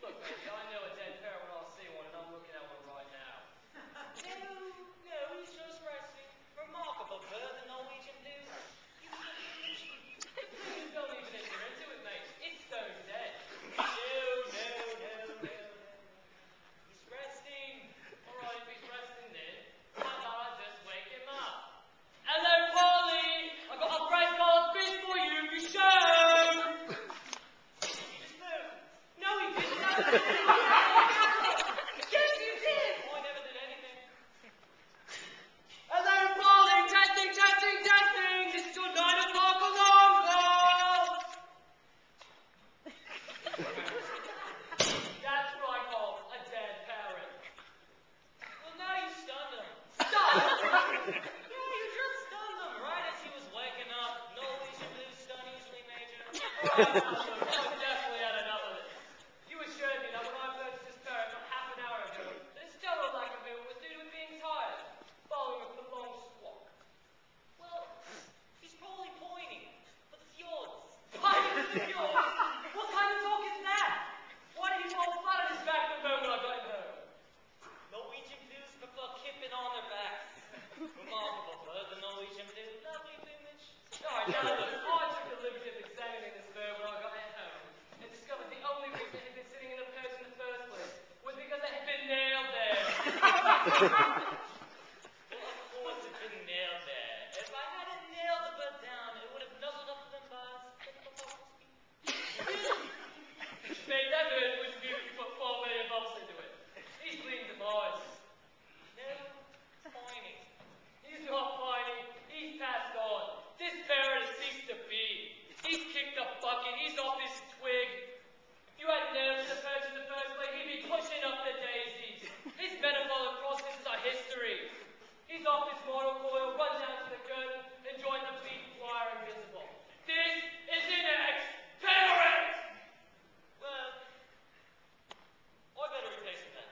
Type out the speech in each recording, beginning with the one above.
Look, baby, I know a dead parrot when I see one, and I'm looking at one right now. No, he's just resting. Remarkable bird, the Norwegian dude. Don't even enter into it, mate. It's stone dead. No. He's resting. All right, if he's resting then, why don't I just wake him up? Hello, Polly! I got a fresh cold fish for you if you show! He just moved. No, he didn't. Yes, you did! I never did anything. Hello, Polly! Testing! This is your 9 o'clock alarm call! That's what I call a dead parrot. Well, now you stunned him. Stunned? Yeah, you just stunned him right as he was waking up. Norwegian blues stun easily, Major. Alright, I definitely had enough of this. You assured me that when I purchased this parrot not half an hour ago, that it still looked like a bit was due to it being tired, following a prolonged squawk. Well, he's probably pointing for the fjords. Pointing for the fjords? What kind of talk is that? Why did he fall flat on his back the moment I got him home? Norwegian blues prefer kipping on their backs. Remarkable bird, the Norwegian blue. Lovely plumage. Alright, now look, I took the liberty of examining this bird when I got it home and discovered the only reason it had been sitting in a perch in the first place was because it had been nailed there. Well, of course it's been nailed there. If I hadn't nailed the bird down, it would have nuzzled up to them birds. Mate, that bird wouldn't be able to put 4 million bumps into it. He's bleeding demise. No pointing. He's not pointing. He's passed on. This parrot has ceased to be. He's kicked the bucket. He's off his twig. If you hadn't noticed the perch in the first place, he'd be pushing up the daisies. His metabolic processes are history. He's off his mortal coil, run down to the curtain, and join the fleet flyer invisible. This is an ex-parrot! Well, I better replace him then.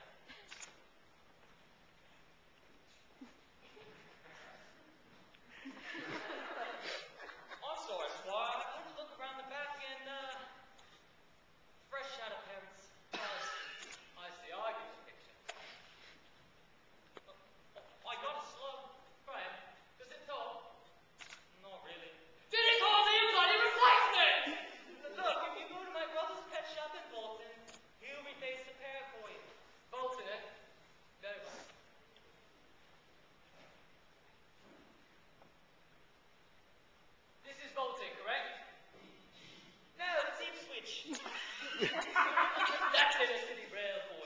I'm sorry, Squire. I had to look around the back and, fresh out of parrots. I see. I get the picture. I got it slow. Right. Does it talk? Not really. Did it call me a bloody replacement? Look, if you go to my brother's pet shop in Bolton, he'll replace the parrot for you. Bolton, eh? Very well. This is Bolton, correct? No, it's Ipswich. That's in a city rail for you.